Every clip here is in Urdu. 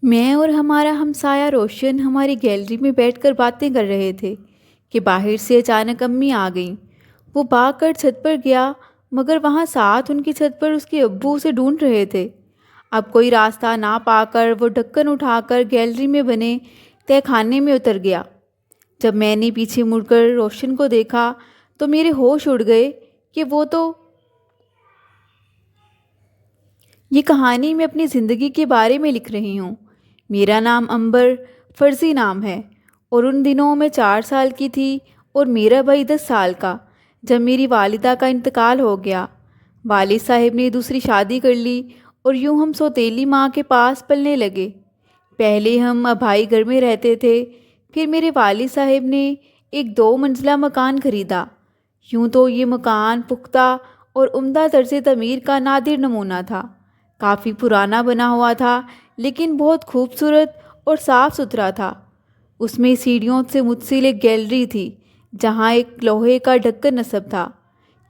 میں اور ہمارا ہمسایہ روشن ہماری گیلری میں بیٹھ کر باتیں کر رہے تھے کہ باہر سے اچانک امی آ گئیں۔ وہ بھاگ کر چھت پر گیا، مگر وہاں ساتھ ان کی چھت پر اس کے ابو اسے ڈھونڈ رہے تھے۔ اب کوئی راستہ نہ پا کر وہ ڈھکن اٹھا کر گیلری میں بنے تہہ خانے میں اتر گیا۔ جب میں نے پیچھے مڑ کر روشن کو دیکھا تو میرے ہوش اڑ گئے کہ وہ تو یہ کہانی میں اپنی زندگی کے بارے میں لکھ رہی ہوں۔ میرا نام امبر فرضی نام ہے، اور ان دنوں میں 4 سال کی تھی اور میرا بھائی 10 سال کا، جب میری والدہ کا انتقال ہو گیا۔ والد صاحب نے دوسری شادی کر لی اور یوں ہم سوتیلی ماں کے پاس پلنے لگے۔ پہلے ہم بھائی گھر میں رہتے تھے، پھر میرے والد صاحب نے ایک 2 منزلہ مکان خریدا۔ یوں تو یہ مکان پختہ اور عمدہ طرز تعمیر کا نادر نمونہ تھا۔ کافی پرانا بنا ہوا تھا، لیکن بہت خوبصورت اور صاف ستھرا تھا۔ اس میں سیڑھیوں سے متصل ایک گیلری تھی جہاں ایک لوہے کا ڈھکن نصب تھا۔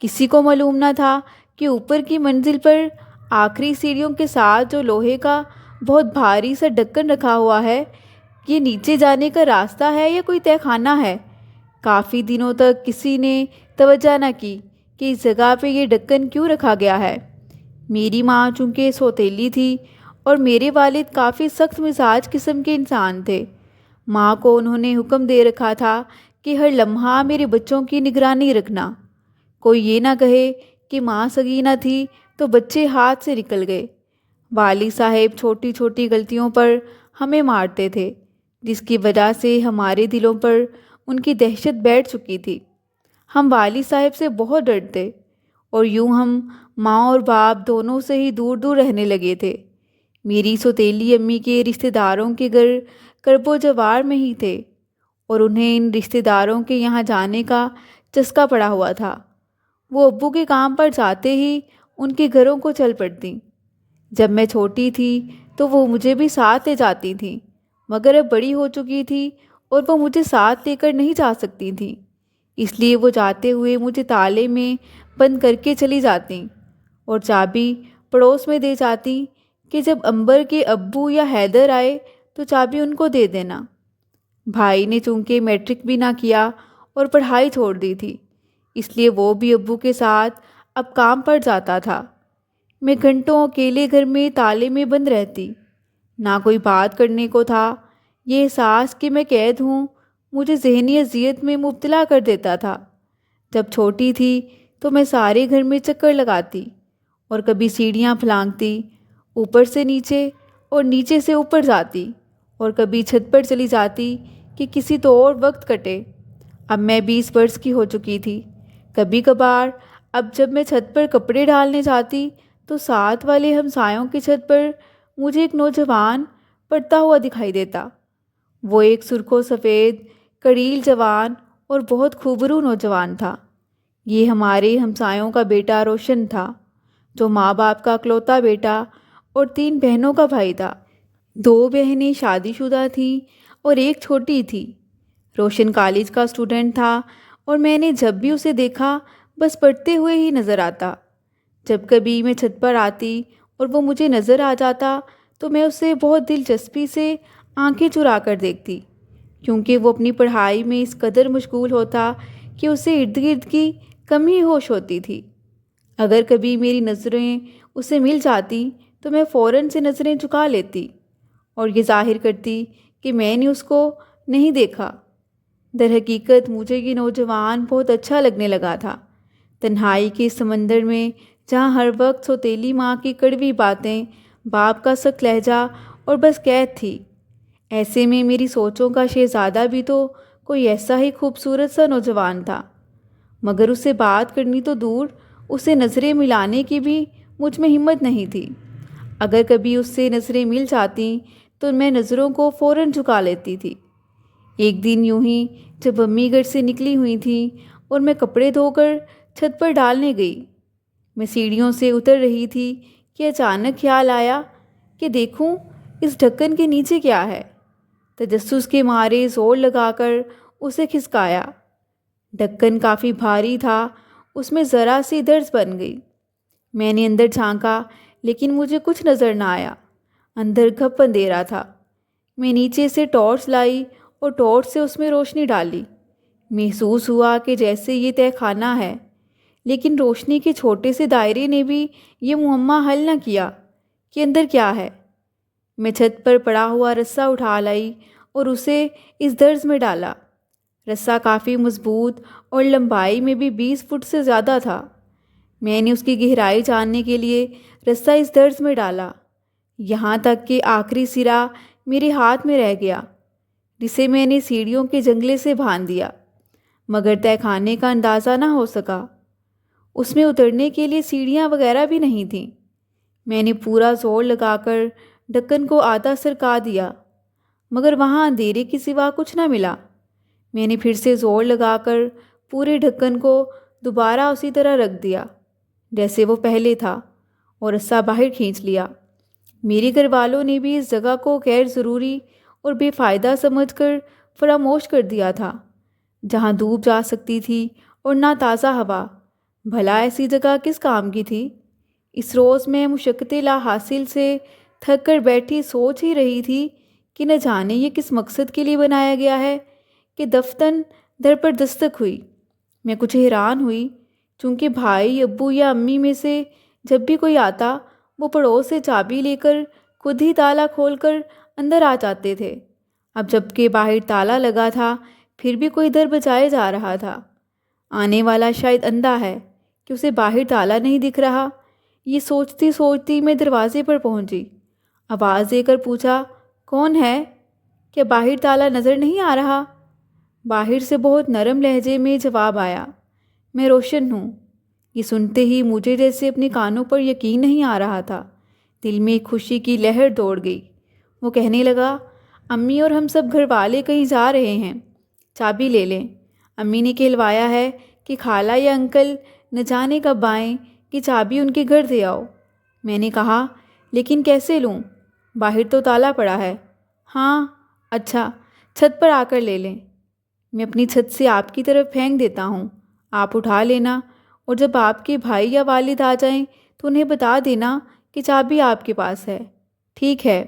کسی کو معلوم نہ تھا کہ اوپر کی منزل پر آخری سیڑھیوں کے ساتھ جو لوہے کا بہت بھاری سا ڈھکن رکھا ہوا ہے، یہ نیچے جانے کا راستہ ہے یا کوئی تہہ خانہ ہے۔ کافی دنوں تک کسی نے توجہ نہ کی کہ اس جگہ پہ یہ ڈھکن کیوں رکھا گیا ہے۔ میری ماں چونکہ سوتیلی تھی اور میرے والد کافی سخت مزاج قسم کے انسان تھے، ماں کو انہوں نے حکم دے رکھا تھا کہ ہر لمحہ میرے بچوں کی نگرانی رکھنا۔ کوئی یہ نہ کہے کہ ماں سگینہ تھی تو بچے ہاتھ سے نکل گئے۔ والد صاحب چھوٹی چھوٹی غلطیوں پر ہمیں مارتے تھے، جس کی وجہ سے ہمارے دلوں پر ان کی دہشت بیٹھ چکی تھی۔ ہم والد صاحب سے بہت ڈرتے، اور یوں ہم ماں اور باپ دونوں سے ہی دور دور رہنے لگے تھے۔ میری سوتیلی امی کے رشتہ داروں کے گھر کرب و جوار میں ہی تھے، اور انہیں ان رشتہ داروں کے یہاں جانے کا چسکا پڑا ہوا تھا۔ وہ ابو کے کام پر جاتے ہی ان کے گھروں کو چل پڑتیں۔ جب میں چھوٹی تھی تو وہ مجھے بھی ساتھ لے جاتی تھیں، مگر اب بڑی ہو چکی تھی اور وہ مجھے ساتھ لے کر نہیں جا سکتی تھیں، اس لیے وہ جاتے ہوئے مجھے تالے میں بند کر کے چلی جاتیں اور چابی پڑوس میں دے جاتی کہ جب امبر کے ابو یا حیدر آئے تو چابی ان کو دے دینا۔ بھائی نے چونکہ میٹرک بھی نہ کیا اور پڑھائی چھوڑ دی تھی، اس لیے وہ بھی ابو کے ساتھ اب کام پر جاتا تھا۔ میں گھنٹوں اکیلے گھر میں تالے میں بند رہتی، نہ کوئی بات کرنے کو تھا۔ یہ احساس کہ میں قید ہوں مجھے ذہنی اذیت میں مبتلا کر دیتا تھا۔ جب چھوٹی تھی تو میں سارے گھر میں چکر لگاتی اور کبھی سیڑھیاں پھلانگتی، اوپر سے نیچے اور نیچے سے اوپر جاتی، اور کبھی چھت پر چلی جاتی کہ کسی تو اور وقت کٹے۔ اب میں 20 برس کی ہو چکی تھی۔ کبھی کبھار اب جب میں چھت پر کپڑے ڈالنے جاتی تو ساتھ والے ہمسایوں کی چھت پر مجھے ایک نوجوان پڑتا ہوا دکھائی دیتا۔ وہ ایک سرخ و سفید کڑیل جوان اور بہت خوبرو نوجوان تھا۔ یہ ہمارے ہمسایوں کا بیٹا روشن تھا، جو ماں باپ کا اکلوتا بیٹا اور 3 بہنوں کا بھائی تھا۔ 2 بہنیں شادی شدہ تھیں اور ایک چھوٹی تھی۔ روشن کالج کا اسٹوڈنٹ تھا، اور میں نے جب بھی اسے دیکھا بس پڑھتے ہوئے ہی نظر آتا۔ جب کبھی میں چھت پر آتی اور وہ مجھے نظر آ جاتا تو میں اسے بہت دلچسپی سے آنکھیں چرا کر دیکھتی، کیونکہ وہ اپنی پڑھائی میں اس قدر مشغول ہوتا کہ اسے ارد گرد کی کم ہی ہوش ہوتی تھی۔ اگر کبھی میری نظریں اسے مل جاتی تو میں فوراً سے نظریں جھکا لیتی اور یہ ظاہر کرتی کہ میں نے اس کو نہیں دیکھا۔ در حقیقت مجھے یہ نوجوان بہت اچھا لگنے لگا تھا۔ تنہائی کے سمندر میں جہاں ہر وقت سوتیلی ماں کی کڑوی باتیں، باپ کا سخت لہجہ اور بس قید تھی، ایسے میں میری سوچوں کا شہزادہ بھی تو کوئی ایسا ہی خوبصورت سا نوجوان تھا، مگر اس سے بات کرنی تو دور، اسے نظریں ملانے کی بھی مجھ میں ہمت نہیں تھی۔ اگر کبھی اس سے نظریں مل جاتیں تو میں نظروں کو فوراً جھکا لیتی تھی۔ ایک دن یوں ہی جب امی گھر سے نکلی ہوئی تھیں اور میں کپڑے دھو کر چھت پر ڈالنے گئی، میں سیڑھیوں سے اتر رہی تھی کہ اچانک خیال آیا کہ دیکھوں اس ڈھکن کے نیچے کیا ہے۔ تجسس کے مارے زور لگا کر اسے کھسکایا۔ ڈھکن کافی بھاری تھا، اس میں ذرا سی درز بن گئی۔ میں نے اندر جھانکا، لیکن مجھے کچھ نظر نہ آیا۔ اندر گھپ اندھیرا تھا۔ میں نیچے سے ٹارچ لائی اور ٹارچ سے اس میں روشنی ڈالی۔ محسوس ہوا کہ جیسے یہ تہہ خانہ ہے، لیکن روشنی کے چھوٹے سے دائرے نے بھی یہ معمہ حل نہ کیا کہ اندر کیا ہے۔ میں چھت پر پڑا ہوا رسہ اٹھا لائی اور اسے اس درز میں ڈالا۔ رسہ کافی مضبوط اور لمبائی میں بھی 20 فٹ سے زیادہ تھا۔ میں نے اس کی گہرائی جاننے کے لیے رسہ اس درز میں ڈالا، یہاں تک کہ آخری سرا میرے ہاتھ میں رہ گیا، جسے میں نے سیڑھیوں کے جنگلے سے باندھ دیا، مگر تہہ خانے کا اندازہ نہ ہو سکا۔ اس میں اترنے کے لیے سیڑھیاں وغیرہ بھی نہیں تھیں۔ میں نے پورا زور لگا کر ڈھکن کو آدھا سرکا دیا، مگر وہاں اندھیرے کے سوا کچھ نہ ملا۔ میں نے پھر سے زور لگا کر پورے ڈھکن کو دوبارہ اسی طرح رکھ دیا جیسے وہ پہلے تھا، اور رسہ باہر کھینچ لیا۔ میرے گھر والوں نے بھی اس جگہ کو غیر ضروری اور بے فائدہ سمجھ کر فراموش کر دیا تھا، جہاں دھوپ جا سکتی تھی اور نہ تازہ ہوا۔ بھلا ایسی جگہ کس کام کی تھی؟ اس روز میں مشقت لا حاصل سے تھک کر بیٹھی سوچ ہی رہی تھی کہ نہ جانے یہ کس مقصد کے لیے بنایا گیا ہے کہ دفتن در پر دستک ہوئی۔ میں کچھ حیران ہوئی، چونکہ بھائی، ابو یا امی میں سے جب بھی کوئی آتا وہ پڑوس سے چابی لے کر خود ہی تالا کھول کر اندر آ جاتے تھے۔ اب جب کہ باہر تالا لگا تھا پھر بھی کوئی در بجائے جا رہا تھا۔ آنے والا شاید اندھا ہے کہ اسے باہر تالا نہیں دکھ رہا۔ یہ سوچتی سوچتی میں دروازے پر پہنچی، آواز دے کر پوچھا، کون ہے؟ کیا باہر تالا نظر نہیں آ رہا؟ باہر سے بہت نرم لہجے میں جواب آیا، میں روشن ہوں۔ یہ سنتے ہی مجھے جیسے اپنے کانوں پر یقین نہیں آ رہا تھا۔ دل میں ایک خوشی کی لہر دوڑ گئی۔ وہ کہنے لگا، امی اور ہم سب گھر والے کہیں جا رہے ہیں، چابی لے لیں۔ امی نے کہلوایا ہے کہ خالہ یا انکل نہ جانے کب آئیں کہ چابی ان کے گھر دے آؤ۔ میں نے کہا، لیکن کیسے لوں؟ باہر تو تالا پڑا ہے۔ ہاں، اچھا، چھت پر آ کر لے لیں۔ میں اپنی چھت سے آپ کی طرف پھینک دیتا ہوں، آپ اٹھا لینا، اور جب آپ کے بھائی یا والد آ جائیں تو انہیں بتا دینا کہ چابی آپ کے پاس ہے۔ ٹھیک ہے؟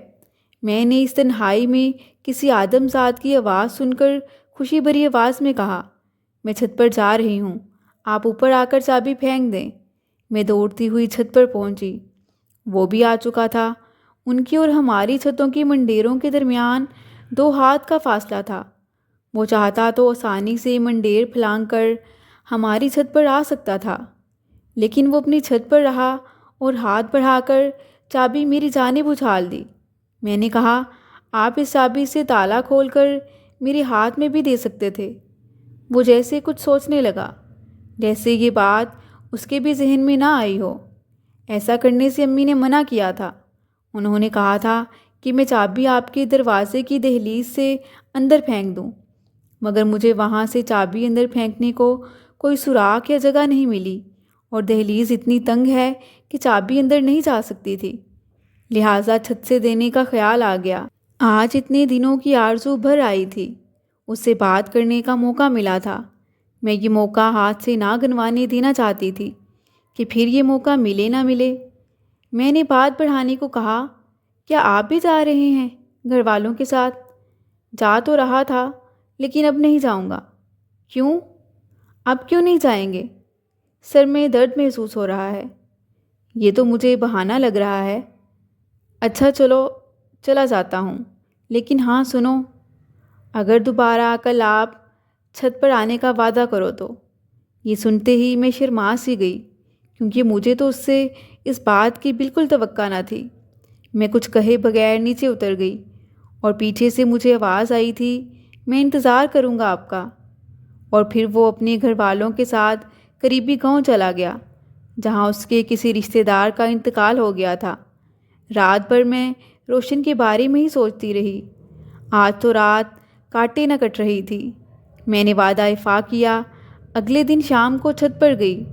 میں نے اس تنہائی میں کسی آدم ذات کی آواز سن کر خوشی بھری آواز میں کہا، میں چھت پر جا رہی ہوں، آپ اوپر آ کر چابی پھینک دیں۔ میں دوڑتی ہوئی چھت پر پہنچی۔ وہ بھی آ چکا تھا۔ ان کی اور ہماری چھتوں کی منڈیروں کے درمیان 2 ہاتھ کا فاصلہ تھا۔ وہ چاہتا تو آسانی سے منڈیر پھلانگ کر ہماری چھت پر آ سکتا تھا، لیکن وہ اپنی چھت پر رہا اور ہاتھ بڑھا کر چابی میری جانب اچھال دی۔ میں نے کہا، آپ اس چابی سے تالا کھول کر میرے ہاتھ میں بھی دے سکتے تھے۔ وہ جیسے کچھ سوچنے لگا، جیسے یہ بات اس کے بھی ذہن میں نہ آئی ہو۔ ایسا کرنے سے امی نے منع کیا تھا۔ انہوں نے کہا تھا کہ میں چابی آپ کے دروازے کی دہلیز سے اندر پھینک دوں، مگر مجھے وہاں سے چابی اندر پھینکنے کو کوئی سوراخ یا جگہ نہیں ملی، اور دہلیز اتنی تنگ ہے کہ چابی اندر نہیں جا سکتی تھی۔ لہٰذا چھت سے دینے کا خیال آ گیا۔ آج اتنے دنوں کی آرزو بھر آئی تھی، اس سے بات کرنے کا موقع ملا تھا۔ میں یہ موقع ہاتھ سے نہ گنوانے دینا چاہتی تھی کہ پھر یہ موقع ملے نہ ملے۔ میں نے بات بڑھانے کو کہا، کیا آپ بھی جا رہے ہیں گھر والوں کے ساتھ؟ جا تو رہا تھا، لیکن اب نہیں جاؤں گا۔ کیوں؟ اب کیوں نہیں جائیں گے؟ سر میں درد محسوس ہو رہا ہے۔ یہ تو مجھے بہانہ لگ رہا ہے۔ اچھا چلو، چلا جاتا ہوں، لیکن ہاں سنو، اگر دوبارہ کل آپ چھت پر آنے کا وعدہ کرو تو۔ یہ سنتے ہی میں شرما سی گئی، کیونکہ مجھے تو اس سے اس بات کی بالکل توقع نہ تھی۔ میں کچھ کہے بغیر نیچے اتر گئی، اور پیچھے سے مجھے آواز آئی تھی، میں انتظار کروں گا آپ کا۔ اور پھر وہ اپنے گھر والوں کے ساتھ قریبی گاؤں چلا گیا، جہاں اس کے کسی رشتہ دار کا انتقال ہو گیا تھا۔ رات بھر میں روشن کے بارے میں ہی سوچتی رہی۔ آج تو رات کاٹے نہ کٹ رہی تھی۔ میں نے وعدہ وفا کیا۔ اگلے دن شام کو چھت پر گئی۔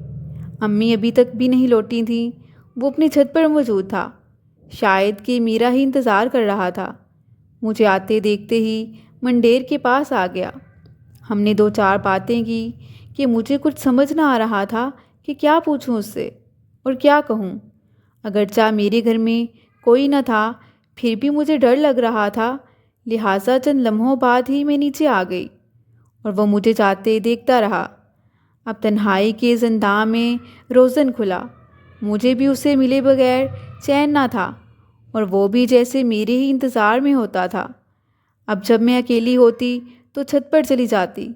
امی ابھی تک بھی نہیں لوٹی تھیں۔ وہ اپنی چھت پر موجود تھا، شاید کہ میرا ہی انتظار کر رہا تھا۔ مجھے آتے دیکھتے ہی منڈیر کے پاس آ گیا۔ ہم نے 2-4 باتیں کی کہ مجھے کچھ سمجھ نہ آ رہا تھا کہ کیا پوچھوں اس سے اور کیا کہوں۔ اگرچہ میرے گھر میں کوئی نہ تھا، پھر بھی مجھے ڈر لگ رہا تھا لہٰذا چند لمحوں بعد ہی میں نیچے آ گئی اور وہ مجھے جاتے دیکھتا رہا۔ اب تنہائی کے زنداں میں روزن کھلا۔ مجھے بھی اسے ملے بغیر چین نہ تھا اور وہ بھی جیسے میرے ہی انتظار میں ہوتا تھا۔ اب جب میں اکیلی ہوتی تو چھت پر چلی جاتی،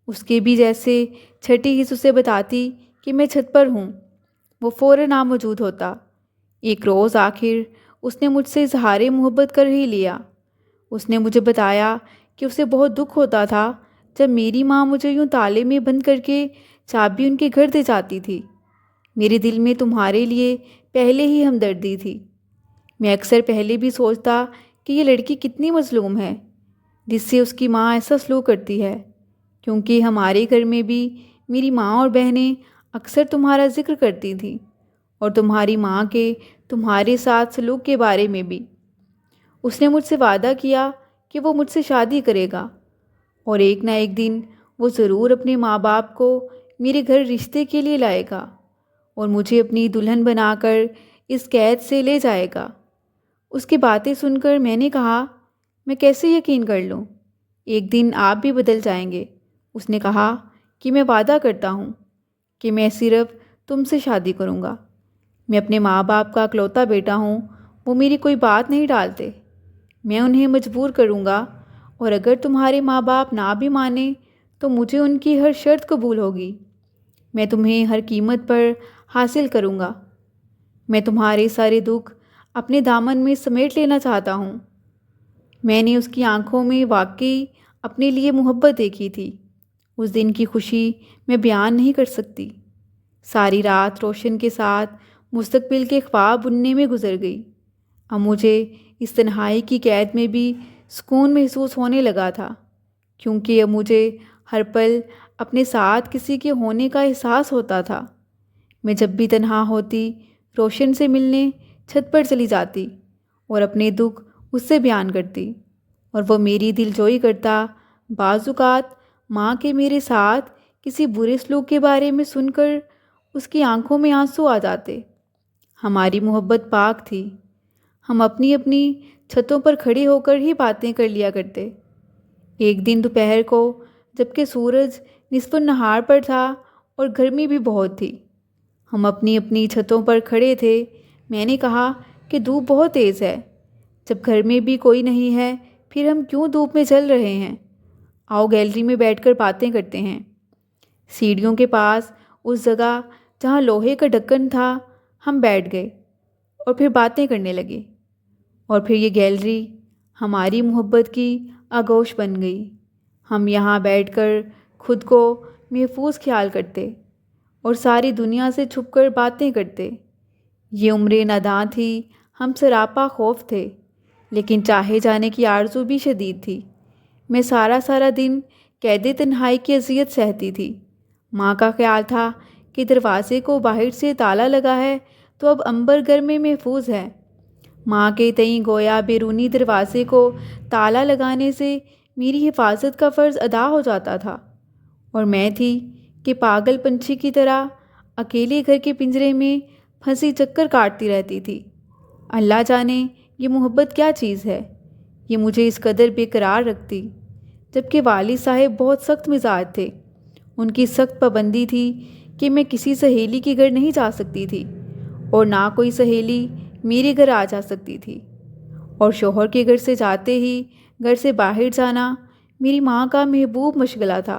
اس کے بھی جیسے چھٹی حص اسے بتاتی کہ میں چھت پر ہوں، وہ فوراً ناموجود ہوتا۔ ایک روز آخر اس نے مجھ سے اظہار محبت کر ہی لیا۔ اس نے مجھے بتایا کہ اسے بہت دکھ ہوتا تھا جب میری ماں مجھے یوں تالے میں بند کر کے چابی ان کے گھر دے جاتی تھی۔ میرے دل میں تمہارے لیے پہلے ہی ہمدردی تھی۔ میں اکثر پہلے بھی سوچتا کہ یہ لڑکی کتنی مظلوم ہے جس سے اس کی ماں ایسا سلوک کرتی ہے، کیونکہ ہمارے گھر میں بھی میری ماں اور بہنیں اکثر تمہارا ذکر کرتی تھیں اور تمہاری ماں کے تمہارے ساتھ سلوک کے بارے میں بھی۔ اس نے مجھ سے وعدہ کیا کہ وہ مجھ سے شادی کرے گا اور ایک نہ ایک دن وہ ضرور اپنے ماں باپ کو میرے گھر رشتے کے لیے لائے گا اور مجھے اپنی دلہن بنا کر اس قید سے لے جائے گا۔ اس کی باتیں سن کر میں نے کہا، میں کیسے یقین کر لوں؟ ایک دن آپ بھی بدل جائیں گے۔ اس نے کہا کہ میں وعدہ کرتا ہوں کہ میں صرف تم سے شادی کروں گا۔ میں اپنے ماں باپ کا اکلوتا بیٹا ہوں، وہ میری کوئی بات نہیں ڈالتے۔ میں انہیں مجبور کروں گا اور اگر تمہارے ماں باپ نہ بھی مانیں تو مجھے ان کی ہر شرط قبول ہوگی۔ میں تمہیں ہر قیمت پر حاصل کروں گا۔ میں تمہارے سارے دکھ اپنے دامن میں سمیٹ لینا چاہتا ہوں۔ میں نے اس کی آنکھوں میں واقعی اپنے لیے محبت دیکھی تھی۔ اس دن کی خوشی میں بیان نہیں کر سکتی۔ ساری رات روشن کے ساتھ مستقبل کے خواب بننے میں گزر گئی۔ اب مجھے اس تنہائی کی قید میں بھی سکون محسوس ہونے لگا تھا، کیونکہ اب مجھے ہر پل اپنے ساتھ کسی کے ہونے کا احساس ہوتا تھا۔ میں جب بھی تنہا ہوتی روشن سے ملنے چھت پر چلی جاتی اور اپنے دکھ اس سے بیان کرتی اور وہ میری دل جوئی کرتا۔ بعض اوقات ماں کے میرے ساتھ کسی برے سلوک کے بارے میں سن کر اس کی آنکھوں میں آنسو آ جاتے۔ ہماری محبت پاک تھی۔ ہم اپنی اپنی چھتوں پر کھڑے ہو کر ہی باتیں کر لیا کرتے۔ ایک دن دوپہر کو جبکہ سورج نصف النہار پر تھا اور گرمی بھی بہت تھی، ہم اپنی اپنی چھتوں پر کھڑے تھے۔ میں نے کہا کہ دھوپ بہت تیز ہے، جب گھر میں بھی کوئی نہیں ہے پھر ہم کیوں دھوپ میں چل رہے ہیں؟ آؤ گیلری میں بیٹھ کر باتیں کرتے ہیں۔ سیڑھیوں کے پاس اس جگہ جہاں لوہے کا ڈھکن تھا ہم بیٹھ گئے اور پھر باتیں کرنے لگے، اور پھر یہ گیلری ہماری محبت کی آغوش بن گئی۔ ہم یہاں بیٹھ کر خود کو محفوظ خیال کرتے اور ساری دنیا سے چھپ کر باتیں کرتے۔ یہ عمر ناداں تھی، ہم سراپا خوف تھے، لیکن چاہے جانے کی آرزو بھی شدید تھی۔ میں سارا دن قید تنہائی کی اذیت سہتی تھی۔ ماں کا خیال تھا کہ دروازے کو باہر سے تالا لگا ہے تو اب عنبر گھر میں محفوظ ہے۔ ماں کے تئیں گویا بیرونی دروازے کو تالا لگانے سے میری حفاظت کا فرض ادا ہو جاتا تھا، اور میں تھی کہ پاگل پنچھی کی طرح اکیلے گھر کے پنجرے میں پھنسی چکر کاٹتی رہتی تھی۔ اللہ جانے یہ محبت کیا چیز ہے، یہ مجھے اس قدر بے قرار رکھتی۔ جبکہ والد صاحب بہت سخت مزاج تھے، ان کی سخت پابندی تھی کہ میں کسی سہیلی کے گھر نہیں جا سکتی تھی اور نہ کوئی سہیلی میرے گھر آ جا سکتی تھی، اور شوہر کے گھر سے جاتے ہی گھر سے باہر جانا میری ماں کا محبوب مشغلہ تھا۔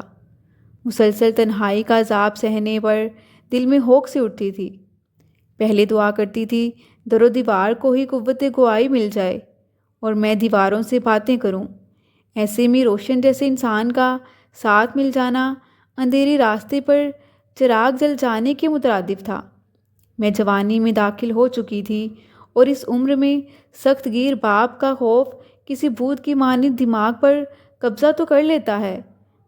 مسلسل تنہائی کا عذاب سہنے پر دل میں ہوک سے اٹھتی تھی۔ پہلے دعا کرتی تھی در و دیوار کو ہی قوت گواہی مل جائے اور میں دیواروں سے باتیں کروں۔ ایسے میں روشن جیسے انسان کا ساتھ مل جانا اندھیرے راستے پر چراغ جل جانے کے مترادف تھا۔ میں جوانی میں داخل ہو چکی تھی اور اس عمر میں سخت گیر باپ کا خوف کسی بھوت کی مانند دماغ پر قبضہ تو کر لیتا ہے،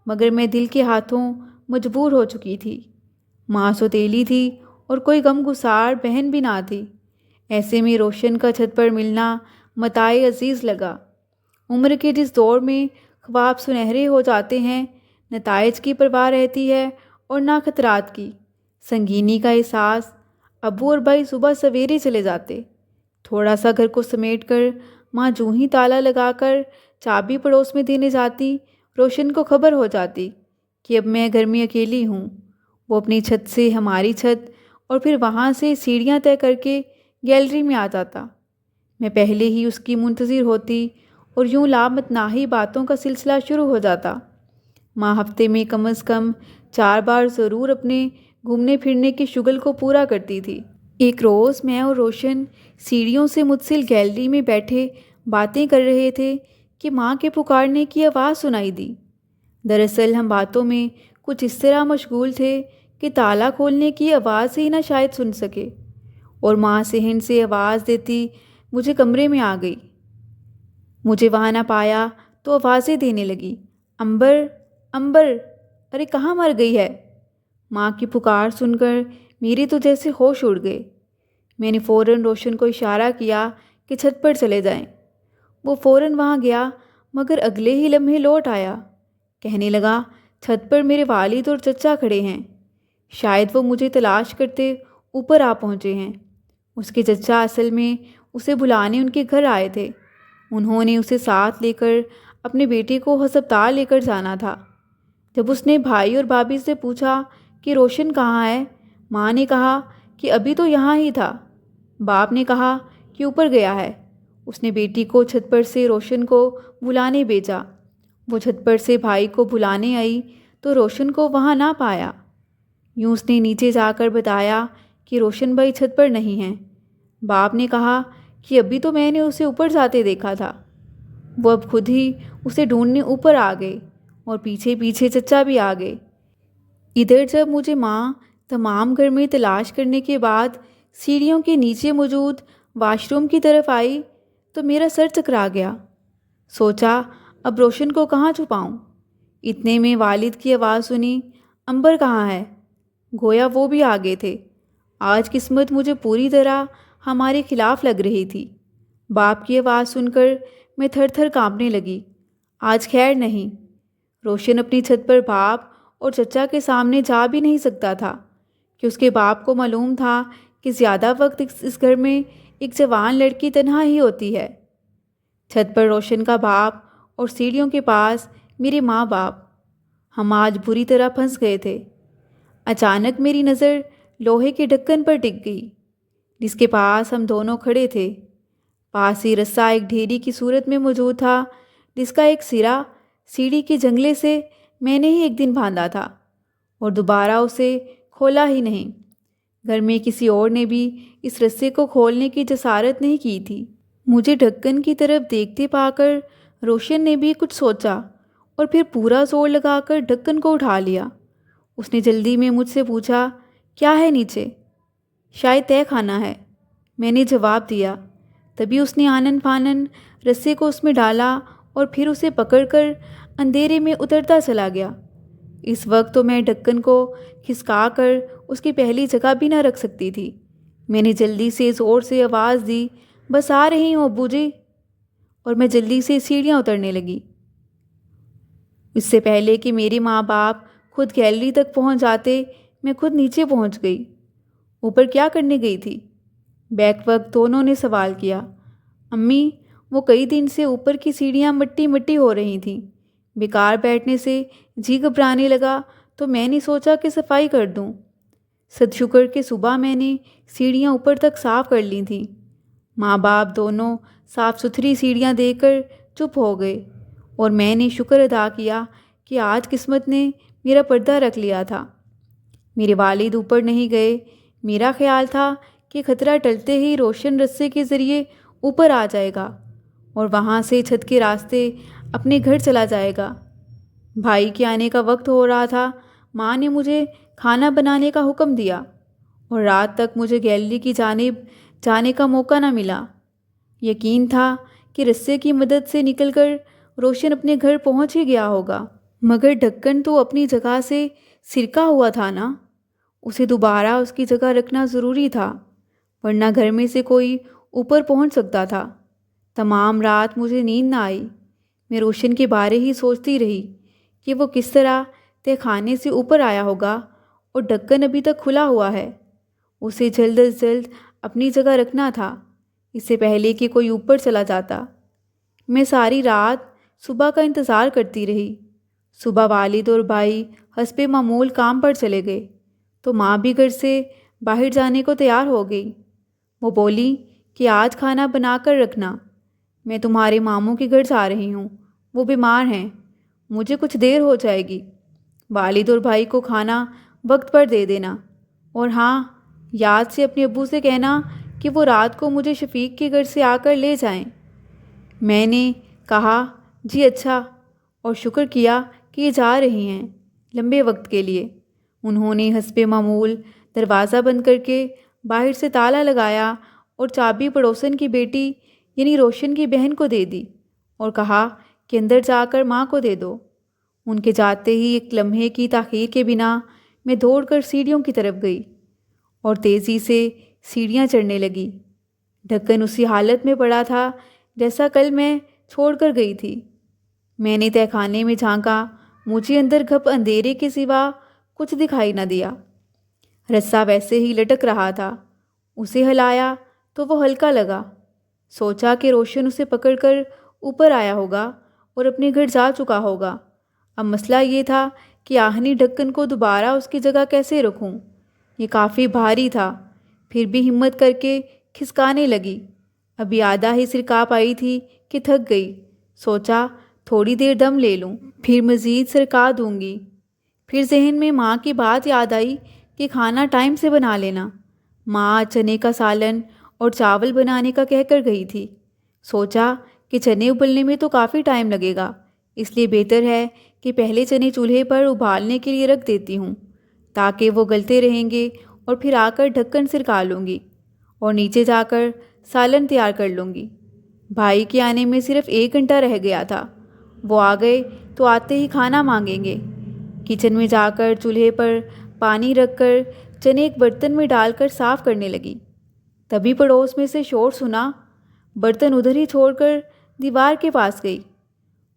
مگر میں دل کے ہاتھوں مجبور ہو چکی تھی۔ ماں سوتیلی تھی اور کوئی غمگسار بہن بھی نہ تھی۔ ایسے میں روشن کا چھت پر ملنا متاع عزیز لگا۔ عمر کے جس دور میں خواب سنہرے ہو جاتے ہیں، نتائج کی پرواہ رہتی ہے اور نہ خطرات کی، سنگینی کا احساس۔ ابو اور بھائی صبح سویرے چلے جاتے، تھوڑا سا گھر کو سمیٹ کر ماں جو ہی تالا لگا کر چابی پڑوس میں دینے جاتی، روشن کو خبر ہو جاتی کہ اب میں گھر میں اکیلی ہوں۔ وہ اپنی چھت سے ہماری چھت اور پھر وہاں سے سیڑھیاں طے کر کے گیلری میں آ جاتا۔ میں پہلے ہی اس کی منتظر ہوتی اور یوں لامتناہی باتوں کا سلسلہ شروع ہو جاتا۔ ماں ہفتے میں کم از کم 4 بار ضرور اپنے گھومنے پھرنے کے شغل کو پورا کرتی تھی۔ ایک روز میں اور روشن سیڑھیوں سے متصل گیلری میں بیٹھے باتیں کر رہے تھے کہ ماں کے پکارنے کی آواز سنائی دی۔ دراصل ہم باتوں میں کچھ اس طرح مشغول تھے کہ تالا کھولنے کی آواز ہی نہ شاید سن سکے، اور ماں صحن سے آواز دیتی مجھے کمرے میں آ گئی۔ مجھے وہاں نہ پایا تو آوازیں دینے لگی، امبر امبر، ارے کہاں مر گئی ہے؟ ماں کی پکار سن کر میرے تو جیسے ہوش اڑ گئے۔ میں نے فوراً روشن کو اشارہ کیا کہ چھت پر چلے جائیں۔ وہ فوراً وہاں گیا، مگر اگلے ہی لمحے لوٹ آیا۔ کہنے لگا، چھت پر میرے والد اور چچا کھڑے ہیں، شاید وہ مجھے تلاش کرتے اوپر آ پہنچے ہیں۔ اس کے چچا اصل میں اسے بلانے ان کے گھر آئے تھے۔ انہوں نے اسے ساتھ لے کر اپنے بیٹے کو ہسپتال لے کر جانا تھا۔ جب اس نے بھائی اور بھابھی سے پوچھا کہ روشن کہاں ہے، ماں نے کہا کہ ابھی تو یہاں ہی تھا۔ باپ نے کہا کہ اوپر گیا ہے۔ اس نے بیٹی کو چھت پر سے روشن کو بلانے بھیجا۔ وہ چھت پر سے بھائی کو بلانے آئی تو روشن کو وہاں نہ پایا۔ یوں اس نے نیچے جا کر بتایا کہ روشن بھائی چھت پر نہیں ہیں۔ باپ نے کہا کہ ابھی تو میں نے اسے اوپر جاتے دیکھا تھا۔ وہ اب خود ہی اسے ڈھونڈنے اوپر آ گئے اور پیچھے پیچھے چچا بھی آ گئے۔ ادھر جب مجھے ماں تمام گھر میں تلاش کرنے کے بعد سیڑھیوں کے نیچے موجود واش روم کی طرف آئی تو میرا سر چکرا گیا۔ سوچا اب روشن کو کہاں چھپاؤں؟ اتنے میں والد کی آواز سنی، امبر کہاں ہے؟ گویا وہ بھی آ گئے تھے۔ آج قسمت مجھے پوری طرح ہمارے خلاف لگ رہی تھی۔ باپ کی آواز سن کر میں تھر تھر کانپنے لگی۔ آج خیر نہیں۔ روشن اپنی چھت پر باپ اور چچا کے سامنے جا بھی نہیں سکتا تھا کہ اس کے باپ کو معلوم تھا کہ زیادہ وقت اس گھر میں ایک جوان لڑکی تنہا ہی ہوتی ہے۔ چھت پر روشن کا باپ اور سیڑھیوں کے پاس میرے ماں باپ، ہم آج بری طرح پھنس گئے تھے۔ اچانک میری نظر لوہے کے ڈھکن پر ٹک گئی جس کے پاس ہم دونوں کھڑے تھے۔ پاس ہی رسہ ایک ڈھیری کی صورت میں موجود تھا جس کا ایک سرا سیڑھی کے جنگلے سے میں نے ہی ایک دن باندھا تھا اور دوبارہ اسے کھولا ہی نہیں۔ گھر میں کسی اور نے بھی اس رسے کو کھولنے کی جسارت نہیں کی تھی۔ مجھے ڈھکن کی طرف دیکھتے پا کر روشن نے بھی کچھ سوچا اور پھر پورا زور لگا کر ڈھکن کو اٹھا لیا۔ اس نے جلدی میں مجھ سے پوچھا، کیا ہے نیچے؟ شاید تہہ خانہ ہے، میں نے جواب دیا۔ تبھی اس نے آنن فانن رسے کو اس میں ڈالا اور پھر اسے پکڑ کر اندھیرے میں اترتا چلا گیا۔ اس وقت تو میں ڈھکن کو کھسکا کر اس کی پہلی جگہ بھی نہ رکھ سکتی تھی۔ میں نے جلدی سے زور سے آواز دی، بس آ رہی ہوں ابو جی، اور میں جلدی سے سیڑھیاں اترنے لگی۔ اس سے پہلے کہ میرے ماں باپ خود گیلری تک پہنچ جاتے میں خود نیچے پہنچ گئی۔ اوپر کیا کرنے گئی تھی؟ بیک وقت دونوں نے سوال کیا۔ امی، وہ کئی دن سے اوپر کی سیڑھیاں مٹی مٹی ہو رہی تھیں، بیکار بیٹھنے سے جی گھبرانے لگا تو میں نے سوچا کہ صفائی کر دوں۔ صد شکر کہ صبح میں نے سیڑھیاں اوپر تک صاف کر لی تھیں۔ ماں باپ دونوں صاف ستھری سیڑھیاں دیکھ کر چپ ہو گئے اور میں نے شکر ادا کیا کہ آج قسمت نے میرا پردہ رکھ لیا تھا۔ میرے والد اوپر نہیں گئے۔ میرا خیال تھا کہ خطرہ ٹلتے ہی روشن رسے کے ذریعے اوپر آ جائے گا اور وہاں سے چھت کے راستے اپنے گھر چلا جائے گا۔ بھائی کے آنے کا وقت ہو رہا تھا۔ ماں نے مجھے کھانا بنانے کا حکم دیا اور رات تک مجھے گیلری کی جانب جانے کا موقع نہ ملا۔ یقین تھا کہ رسے کی مدد سے نکل کر روشن اپنے گھر پہنچ ہی گیا ہوگا، مگر ڈھکن تو اپنی جگہ سے سرکا ہوا تھا نا، اسے دوبارہ اس کی جگہ رکھنا ضروری تھا، ورنہ گھر میں سے کوئی اوپر پہنچ سکتا تھا۔ تمام رات مجھے نیند نہ آئی۔ میں روشن کے بارے ہی سوچتی رہی کہ وہ کس طرح تہہ خانے سے اوپر آیا ہوگا اور ڈھکن ابھی تک کھلا ہوا ہے۔ اسے جلد از جلد اپنی جگہ رکھنا تھا، اس سے پہلے کہ کوئی اوپر چلا جاتا۔ میں ساری رات صبح کا انتظار کرتی رہی۔ صبح والد اور بھائی حسب معمول کام پر چلے گئے تو ماں بھی گھر سے باہر جانے کو تیار ہو گئی۔ وہ بولی کہ آج کھانا بنا کر رکھنا، میں تمہارے ماموں کے گھر جا رہی ہوں، وہ بیمار ہیں، مجھے کچھ دیر ہو جائے گی۔ والد اور بھائی کو کھانا وقت پر دے دینا، اور ہاں، یاد سے اپنے ابو سے کہنا کہ وہ رات کو مجھے شفیق کے گھر سے آ کر لے جائیں۔ میں نے کہا جی اچھا، اور شکر کیا کہ یہ جا رہی ہیں لمبے وقت کے لیے۔ انہوں نے حسب معمول دروازہ بند کر کے باہر سے تالا لگایا اور چابی پڑوسن کی بیٹی یعنی روشن کی بہن کو دے دی اور کہا کہ اندر جا کر ماں کو دے دو۔ ان کے جاتے ہی ایک لمحے کی تاخیر کے بنا میں دوڑ کر سیڑھیوں کی طرف گئی اور تیزی سے سیڑھیاں چڑھنے لگی۔ ڈھکن اسی حالت میں پڑا تھا جیسا کل میں چھوڑ کر گئی تھی۔ میں نے تہہ خانے میں جھانکا، مجھے اندر گھپ اندھیرے کے سوا کچھ دکھائی نہ دیا۔ رسہ ویسے ہی لٹک رہا تھا، اسے ہلایا تو وہ ہلکا لگا۔ سوچا کہ روشن اسے پکڑ کر اوپر آیا ہوگا اور اپنے گھر جا چکا ہوگا۔ اب مسئلہ یہ تھا کہ آہنی ڈھکن کو دوبارہ اس کی جگہ کیسے رکھوں۔ یہ کافی بھاری تھا، پھر بھی ہمت کر کے کھسکانے لگی۔ ابھی آدھا ہی سرکاب آئی تھی کہ تھک گئی۔ سوچا تھوڑی دیر دم لے لوں، پھر مزید سرکا دوں گی۔ پھر ذہن میں ماں کی بات یاد آئی کہ کھانا ٹائم سے بنا لینا۔ ماں چنے کا سالن اور چاول بنانے کا کہہ کر گئی تھی۔ سوچا کہ چنے ابلنے میں تو کافی ٹائم لگے گا، اس لیے بہتر ہے کہ پہلے چنے چولہے پر ابالنے کے لیے رکھ دیتی ہوں تاکہ وہ گلتے رہیں گے، اور پھر آ کر ڈھکن سرکا لوں گی اور نیچے جا کر سالن تیار کر لوں گی۔ بھائی کے آنے میں صرف 1 گھنٹہ رہ گیا تھا۔ وہ آ گئے تو آتے ہی کھانا مانگیں گے۔ کچن میں جا کر چولہے پر پانی رکھ کر چنے ایک برتن میں ڈال کر صاف کرنے لگی۔ تبھی پڑوس میں سے شور سنا۔ برتن ادھر ہی چھوڑ کر دیوار کے پاس گئی۔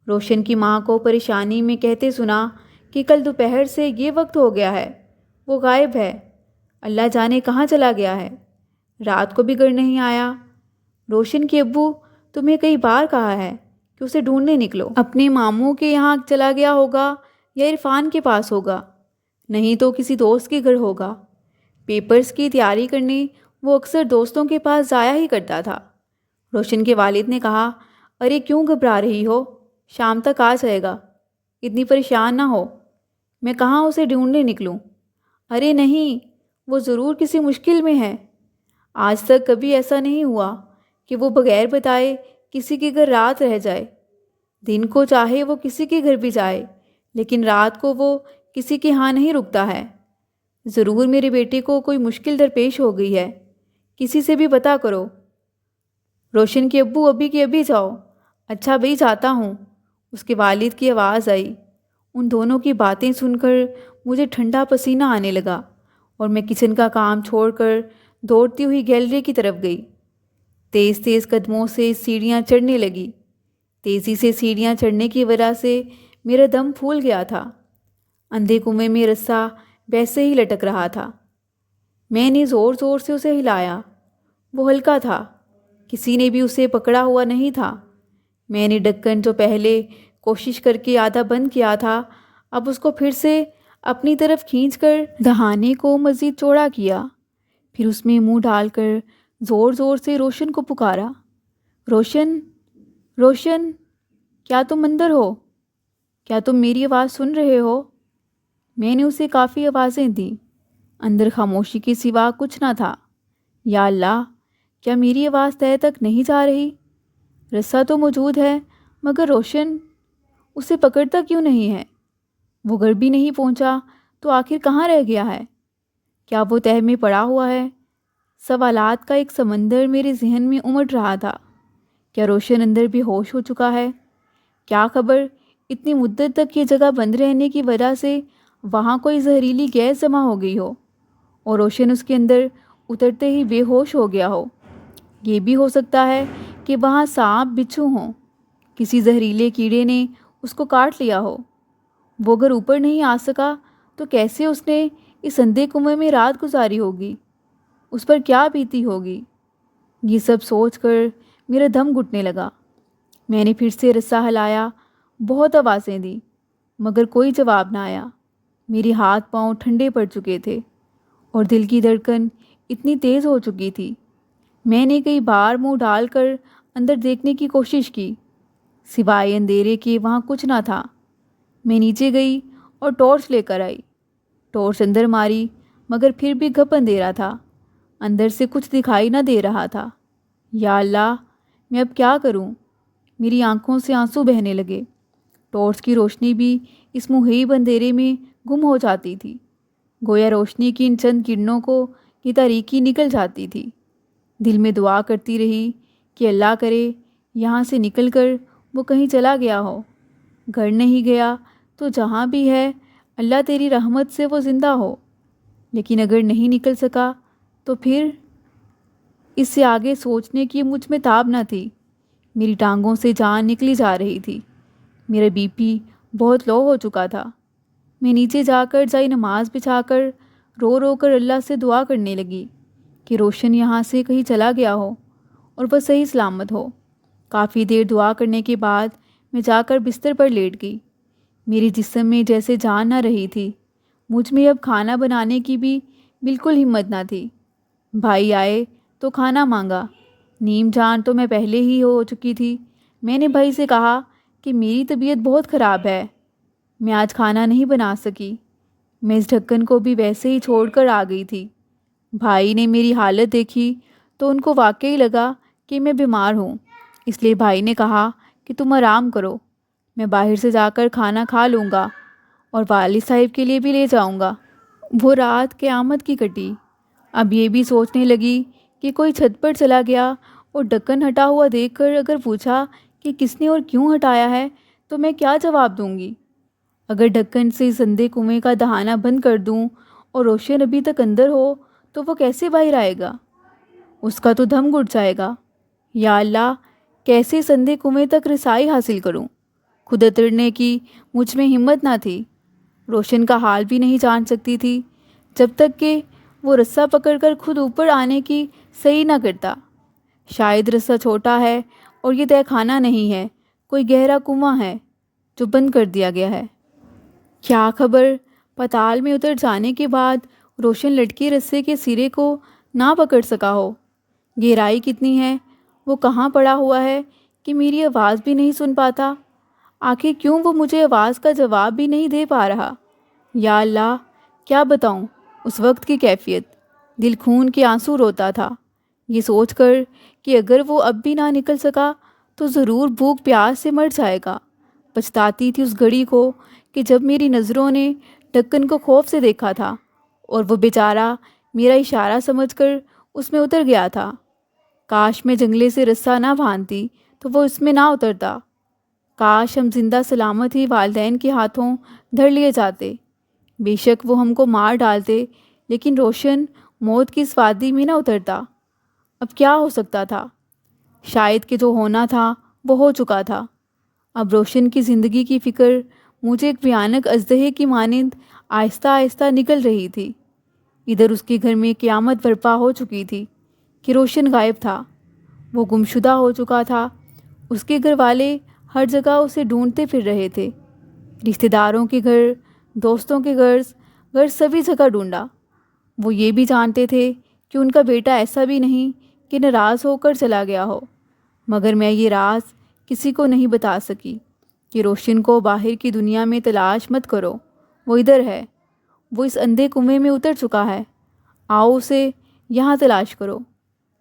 روشن کی ماں کو پریشانی میں کہتے سنا کہ کل دوپہر سے یہ وقت ہو گیا ہے، وہ غائب ہے، اللہ جانے کہاں چلا گیا ہے، رات کو بھی گھر نہیں آیا۔ روشن کے ابو تمہیں کئی بار کہا ہے کہ اسے ڈھونڈنے نکلو، اپنے ماموں کے یہاں چلا گیا ہوگا یا عرفان کے پاس ہوگا، نہیں تو کسی دوست کے گھر ہوگا۔ پیپرز کی تیاری کرنے وہ اکثر دوستوں کے پاس جایا ہی کرتا تھا۔ روشن کے والد نے کہا، ارے کیوں گھبرا رہی ہو، شام تک آ جائے گا، اتنی پریشان نہ ہو، میں کہاں اسے ڈھونڈنے نکلوں۔ ارے نہیں، وہ ضرور کسی مشکل میں ہے، آج تک کبھی ایسا نہیں ہوا کہ وہ بغیر بتائے کسی کے گھر رات رہ جائے۔ دن کو چاہے وہ کسی کے گھر بھی جائے، لیکن رات کو وہ کسی کے ہاں نہیں رکتا ہے۔ ضرور میرے بیٹے کو کوئی مشکل درپیش ہو گئی ہے، کسی سے بھی پتہ کرو۔ روشن کے ابو ابھی کے ابھی جاؤ۔ اچھا بھئی جاتا ہوں، اس کے والد کی آواز آئی۔ ان دونوں کی باتیں سن کر مجھے ٹھنڈا پسینہ آنے لگا اور میں کچن کا کام چھوڑ کر دوڑتی ہوئی گیلری کی طرف گئی۔ تیز تیز قدموں سے سیڑھیاں چڑھنے لگی۔ تیزی سے سیڑھیاں چڑھنے کی وجہ سے میرا دم پھول گیا تھا۔ اندھے کنویں میں رسہ ویسے ہی لٹک رہا تھا۔ میں نے زور زور سے اسے ہلایا، وہ ہلکا تھا، کسی نے بھی اسے پکڑا ہوا نہیں تھا۔ میں نے ڈھکن جو پہلے کوشش کر کے آدھا بند کیا تھا، اب اس کو پھر سے اپنی طرف کھینچ کر دہانے کو مزید چوڑا کیا، پھر اس میں منہ ڈال کر زور زور سے روشن کو پکارا، روشن، روشن، کیا تم اندر ہو؟ کیا تم میری آواز سن رہے ہو؟ میں نے اسے کافی آوازیں دیں، اندر خاموشی کے سوا کچھ نہ تھا۔ یا اللہ، کیا میری آواز تہ تک نہیں جا رہی؟ رسہ تو موجود ہے، مگر روشن اسے پکڑتا کیوں نہیں ہے؟ وہ گھر بھی نہیں پہنچا تو آخر کہاں رہ گیا ہے؟ کیا وہ تہ میں پڑا ہوا ہے؟ سوالات کا ایک سمندر میرے ذہن میں امڑ رہا تھا۔ کیا روشن اندر بھی ہوش ہو چکا ہے؟ کیا خبر اتنی مدت تک یہ جگہ بند رہنے کی وجہ سے وہاں کوئی زہریلی گیس جمع ہو گئی ہو اور روشن اس کے اندر اترتے ہی بے ہوش ہو گیا ہو۔ یہ بھی ہو سکتا ہے کہ وہاں سانپ بچھو ہوں، کسی زہریلے کیڑے نے اس کو کاٹ لیا ہو۔ وہ اگر اوپر نہیں آ سکا تو کیسے اس نے اس اندھے کنویں میں رات گزاری ہوگی؟ اس پر کیا بیتی ہوگی؟ یہ سب سوچ کر میرا دم گھٹنے لگا۔ میں نے پھر سے رسا ہلایا، بہت آوازیں دیں، مگر کوئی جواب نہ آیا۔ میرے ہاتھ پاؤں ٹھنڈے پڑ چکے تھے اور دل کی دھڑکن اتنی تیز ہو چکی تھی۔ میں نے کئی بار منہ ڈال کر اندر دیکھنے کی کوشش کی، سوائے اندھیرے کے وہاں کچھ نہ تھا۔ میں نیچے گئی اور ٹارچ لے کر آئی۔ ٹارچ اندر ماری، مگر پھر بھی گھپ اندھیرا تھا، اندر سے کچھ دکھائی نہ دے رہا تھا۔ یا اللہ، میں اب کیا کروں؟ میری آنکھوں سے آنسو بہنے لگے۔ ٹارچ کی روشنی بھی اس محیط اندھیرے میں گم ہو جاتی تھی، گویا روشنی کی ان چند کرنوں کو یہ تاریکی نکل جاتی تھی۔ دل میں دعا کرتی رہی کہ اللہ کرے یہاں سے نکل کر وہ کہیں چلا گیا ہو۔ گھر نہیں گیا تو جہاں بھی ہے اللہ تیری رحمت سے وہ زندہ ہو، لیکن اگر نہیں نکل سکا تو پھر؟ اس سے آگے سوچنے کی مجھ میں تاب نہ تھی۔ میری ٹانگوں سے جان نکلی جا رہی تھی، میرا بی پی بہت لو ہو چکا تھا۔ میں نیچے جا کر جائی نماز بچھا کر رو رو کر اللہ سے دعا کرنے لگی کہ روشن یہاں سے کہیں چلا گیا ہو اور وہ صحیح سلامت ہو۔ کافی دیر دعا کرنے کے بعد میں جا کر بستر پر لیٹ گئی۔ میری جسم میں جیسے جان نہ رہی تھی، مجھ میں اب کھانا بنانے کی بھی بالکل ہمت نہ تھی۔ بھائی آئے تو کھانا مانگا، نیم جان تو میں پہلے ہی ہو چکی تھی۔ میں نے بھائی سے کہا کہ میری طبیعت بہت خراب ہے، میں آج کھانا نہیں بنا سکی۔ میں اس ڈھکن کو بھی ویسے ہی چھوڑ کر آ گئی تھی۔ بھائی نے میری حالت دیکھی تو ان کو واقعی لگا کہ میں بیمار ہوں، اس لیے بھائی نے کہا کہ تم آرام کرو، میں باہر سے جا کر کھانا کھا لوں گا اور والد صاحب کے لیے بھی لے جاؤں گا۔ وہ رات قیامت کی کٹی۔ اب یہ بھی سوچنے لگی کہ کوئی چھت پر چلا گیا اور ڈھکن ہٹا ہوا دیکھ کر اگر پوچھا کہ کس نے اور کیوں ہٹایا ہے تو میں کیا جواب دوں گی؟ اگر ڈھکن سے اس اندھے کنویں کا دہانہ بند کر دوں اور روشن ابھی تک اندر ہو تو وہ کیسے باہر آئے گا؟ اس کا تو دم گھٹ جائے گا۔ یا اللہ، کیسے اس اندھے کنویں تک رسائی حاصل کروں؟ خود اترنے کی مجھ میں ہمت نہ تھی۔ روشن کا حال بھی نہیں جان سکتی تھی جب تک کہ وہ رسہ پکڑ کر خود اوپر آنے کی صحیح نہ کرتا۔ شاید رسہ چھوٹا ہے اور یہ تہہ خانہ نہیں ہے، کوئی گہرا کنواں ہے جو بند کر دیا گیا ہے۔ کیا خبر پتال میں اتر جانے کے بعد روشن لٹکے رسے کے سرے کو نہ پکڑ سکا ہو۔ گہرائی کتنی ہے، وہ کہاں پڑا ہوا ہے کہ میری آواز بھی نہیں سن پاتا؟ آخر کیوں وہ مجھے آواز کا جواب بھی نہیں دے پا رہا؟ یا اللہ، کیا بتاؤں اس وقت کی کیفیت؟ دل خون کے آنسو روتا تھا، یہ سوچ کر کہ اگر وہ اب بھی نہ نکل سکا تو ضرور بھوک پیاس سے مر جائے گا۔ پچھتاتی تھی اس گھڑی کو کہ جب میری نظروں نے ڈھکن کو خوف سے دیکھا تھا اور وہ بیچارہ میرا اشارہ سمجھ کر اس میں اتر گیا تھا۔ کاش میں جنگلے سے رسہ نہ باندھتی تو وہ اس میں نہ اترتا۔ کاش ہم زندہ سلامت ہی والدین کے ہاتھوں دھر لیے جاتے۔ بے شک وہ ہم کو مار ڈالتے، لیکن روشن موت کی اس وادی میں نہ اترتا۔ اب کیا ہو سکتا تھا؟ شاید کہ جو ہونا تھا وہ ہو چکا تھا۔ اب روشن کی زندگی کی فکر مجھے ایک بھیانک اژدہے کی مانند آہستہ آہستہ نکل رہی تھی۔ ادھر اس کے گھر میں قیامت برپا ہو چکی تھی کہ روشن غائب تھا، وہ گمشدہ ہو چکا تھا۔ اس کے گھر والے ہر جگہ اسے ڈھونڈتے پھر رہے تھے، رشتہ داروں کے گھر، دوستوں کے گھر سبھی جگہ ڈھونڈا۔ وہ یہ بھی جانتے تھے کہ ان کا بیٹا ایسا بھی نہیں کہ ناراض ہو کر چلا گیا ہو، مگر میں یہ راز کسی کو نہیں بتا سکی کہ روشن کو باہر کی دنیا میں تلاش مت کرو، وہ ادھر ہے، وہ اس اندھے کنویں میں اتر چکا ہے، آؤ اسے یہاں تلاش کرو۔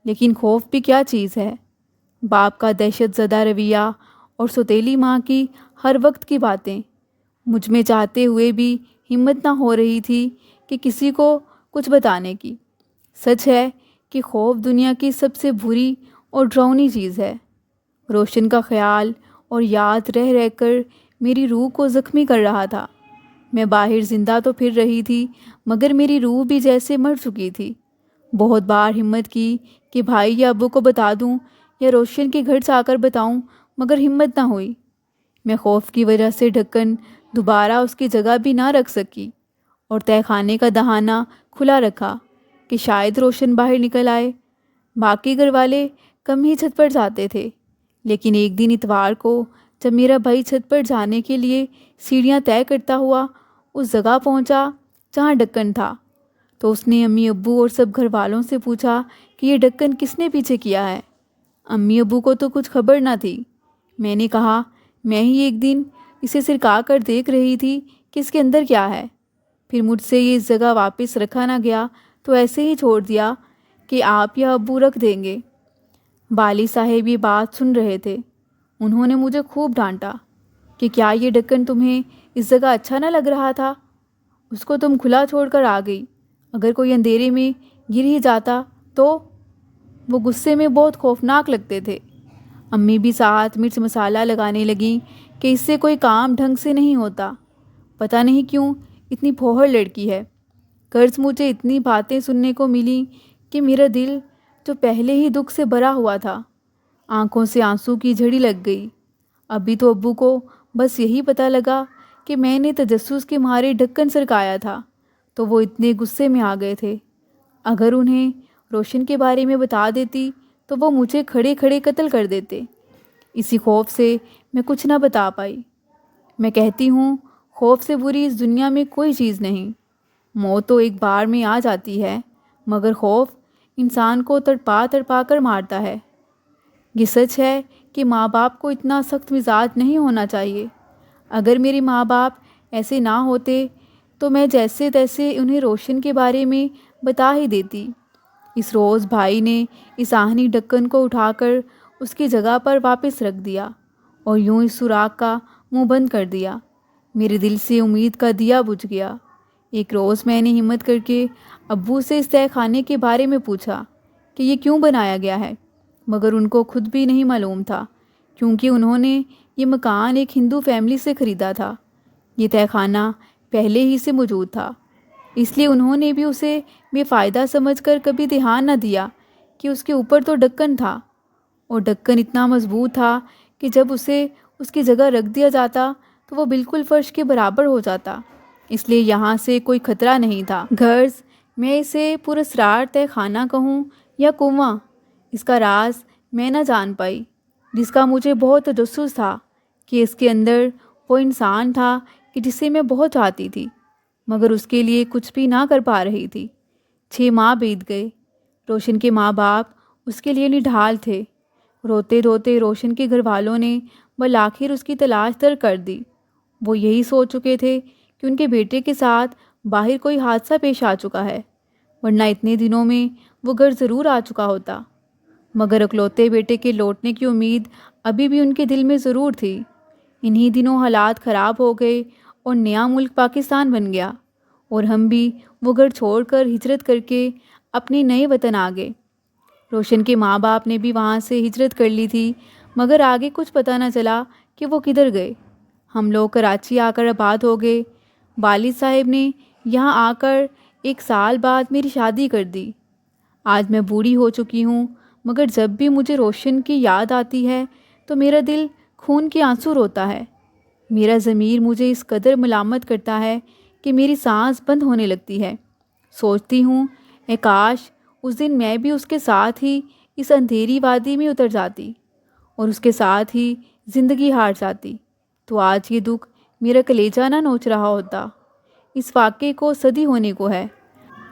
لیکن خوف بھی کیا چیز ہے؟ باپ کا دہشت زدہ رویہ اور سوتیلی ماں کی ہر وقت کی باتیں، مجھ میں چاہتے ہوئے بھی ہمت نہ ہو رہی تھی کہ کسی کو کچھ بتانے کی۔ سچ ہے کہ خوف دنیا کی سب سے بری اور ڈراؤنی چیز ہے۔ روشن کا خیال اور یاد رہ رہ کر میری روح کو زخمی کر رہا تھا۔ میں باہر زندہ تو پھر رہی تھی، مگر میری روح بھی جیسے مر چکی تھی۔ بہت بار ہمت کی کہ بھائی یا ابو کو بتا دوں یا روشن کے گھر جا کر بتاؤں، مگر ہمت نہ ہوئی۔ میں خوف کی وجہ سے ڈھکن دوبارہ اس کی جگہ بھی نہ رکھ سکی اور تہہ خانے کا دہانہ کھلا رکھا کہ شاید روشن باہر نکل آئے۔ باقی گھر والے کم ہی چھت پر جاتے تھے، لیکن ایک دن اتوار کو جب میرا بھائی چھت پر جانے کے لیے سیڑھیاں طے کرتا ہوا اس جگہ پہنچا جہاں ڈھکن تھا، تو اس نے امی ابو اور سب گھر والوں سے پوچھا کہ یہ ڈھکن کس نے پیچھے کیا ہے۔ امی ابو کو تو کچھ خبر نہ تھی۔ میں نے کہا میں ہی ایک دن اسے سرکا کر دیکھ رہی تھی کہ اس کے اندر کیا ہے، پھر مجھ سے یہ اس جگہ واپس رکھا نہ گیا تو ایسے ہی چھوڑ دیا کہ آپ یا ابو رکھ دیں گے۔ والد صاحب یہ بات سن رہے تھے۔ انہوں نے مجھے خوب ڈانٹا کہ کیا یہ ڈھکن تمہیں اس جگہ اچھا نہ لگ رہا تھا؟ اس کو تم کھلا چھوڑ کر آ گئی، اگر کوئی اندھیرے میں گر ہی جاتا تو؟ وہ غصے میں بہت خوفناک لگتے تھے۔ امی بھی ساتھ مرچ مسالہ لگانے لگیں کہ اس سے کوئی کام ڈھنگ سے نہیں ہوتا، پتہ نہیں کیوں اتنی پھوہڑ لڑکی ہے۔ غرض مجھے اتنی باتیں سننے کو ملیں کہ میرا دل جو پہلے ہی دکھ سے بھرا ہوا تھا، آنکھوں سے آنسو کی جھڑی لگ گئی۔ ابھی تو ابو کو بس یہی پتہ لگا کہ میں نے تجسس کے مارے ڈھکن سرکایا تھا تو وہ اتنے غصے میں آ گئے تھے۔ اگر انہیں روشن کے بارے میں بتا دیتی تو وہ مجھے کھڑے کھڑے قتل کر دیتے۔ اسی خوف سے میں کچھ نہ بتا پائی۔ میں کہتی ہوں خوف سے بری اس دنیا میں کوئی چیز نہیں۔ موت تو ایک بار میں آ جاتی ہے، مگر خوف انسان کو تڑپا تڑپا کر مارتا ہے۔ یہ سچ ہے کہ ماں باپ کو اتنا سخت مزاج نہیں ہونا چاہیے۔ اگر میرے ماں باپ ایسے نہ ہوتے تو میں جیسے تیسے انہیں روشن کے بارے میں بتا ہی دیتی۔ اس روز بھائی نے اس آہنی ڈھکن کو اٹھا کر اس کی جگہ پر واپس رکھ دیا اور یوں اس سوراخ کا منہ بند کر دیا۔ میرے دل سے امید کا دیا بجھ گیا۔ ایک روز میں نے ہمت کر کے ابو سے اس تہہ خانے کے بارے میں پوچھا کہ یہ کیوں بنایا گیا ہے، مگر ان کو خود بھی نہیں معلوم تھا، کیونکہ انہوں نے یہ مکان ایک ہندو فیملی سے خریدا تھا۔ یہ تہہ خانہ پہلے ہی سے موجود تھا، اس لیے انہوں نے بھی اسے بے فائدہ سمجھ کر کبھی دھیان نہ دیا کہ اس کے اوپر تو ڈھکن تھا، اور ڈھکن اتنا مضبوط تھا کہ جب اسے اس کی جگہ رکھ دیا جاتا تو وہ بالکل فرش کے برابر ہو جاتا، اس لیے یہاں سے کوئی خطرہ نہیں تھا۔ غرض میں اسے پراسرار تہہ خانہ کہوں یا کنواں، اس کا راز میں نہ جان پائی، جس کا مجھے بہت تجسس تھا کہ اس کے اندر وہ انسان تھا کہ جسے میں بہت چاہتی تھی، مگر اس کے لیے کچھ بھی نہ کر پا رہی تھی۔ 6 ماہ بیت گئے۔ روشن کے ماں باپ اس کے لیے نڈھال تھے۔ روتے روتے روشن کے گھر والوں نے بالآخر اس کی تلاش تر کر دی۔ وہ یہی سوچ چکے تھے کہ ان کے بیٹے کے ساتھ باہر کوئی حادثہ پیش آ چکا ہے، ورنہ اتنے دنوں میں وہ گھر ضرور آ چکا ہوتا۔ مگر اکلوتے بیٹے کے لوٹنے کی امید ابھی بھی ان کے دل میں ضرور تھی۔ انہی دنوں حالات خراب ہو گئے اور نیا ملک پاکستان بن گیا، اور ہم بھی وہ گھر چھوڑ کر ہجرت کر کے اپنے نئے وطن آ گئے۔ روشن کے ماں باپ نے بھی وہاں سے ہجرت کر لی تھی، مگر آگے کچھ پتہ نہ چلا کہ وہ کدھر گئے۔ ہم لوگ کراچی آ کر آباد ہو گئے۔ والد صاحب نے یہاں آ کر 1 سال بعد میری شادی کر دی۔ آج میں بوڑھی ہو چکی ہوں، مگر جب بھی مجھے روشن کی یاد آتی ہے تو میرا دل خون کے آنسو روتا ہے۔ میرا ضمیر مجھے اس قدر ملامت کرتا ہے کہ میری سانس بند ہونے لگتی ہے۔ سوچتی ہوں اے کاش اس دن میں بھی اس کے ساتھ ہی اس اندھیری وادی میں اتر جاتی اور اس کے ساتھ ہی زندگی ہار جاتی، تو آج یہ دکھ میرا کلیجہ نہ نوچ رہا ہوتا۔ اس واقعے کو صدی ہونے کو ہے۔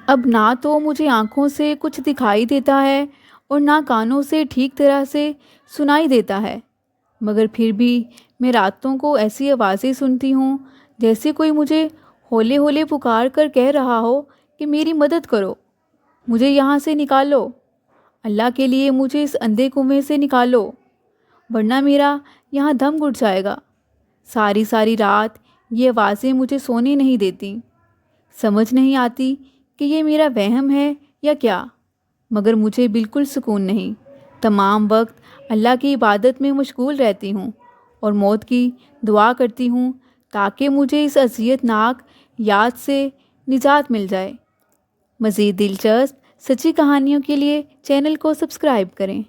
اب نہ تو مجھے آنکھوں سے کچھ دکھائی دیتا ہے اور نہ کانوں سے ٹھیک طرح سے سنائی دیتا ہے، مگر پھر بھی میں راتوں کو ایسی آوازیں سنتی ہوں جیسے کوئی مجھے ہولے ہولے پکار کر کہہ رہا ہو کہ میری مدد کرو، مجھے یہاں سے نکالو، اللہ کے لیے مجھے اس اندھے کنویں سے نکالو، ورنہ میرا یہاں دم گھٹ جائے گا۔ ساری ساری رات یہ آوازیں مجھے سونے نہیں دیتی۔ سمجھ نہیں آتی کہ یہ میرا وہم ہے یا کیا، مگر مجھے بالکل سکون نہیں۔ تمام وقت اللہ کی عبادت میں مشغول رہتی ہوں اور موت کی دعا کرتی ہوں تاکہ مجھے اس اذیت ناک یاد سے نجات مل جائے۔ مزید دلچسپ سچی کہانیوں کے لیے چینل کو سبسکرائب کریں۔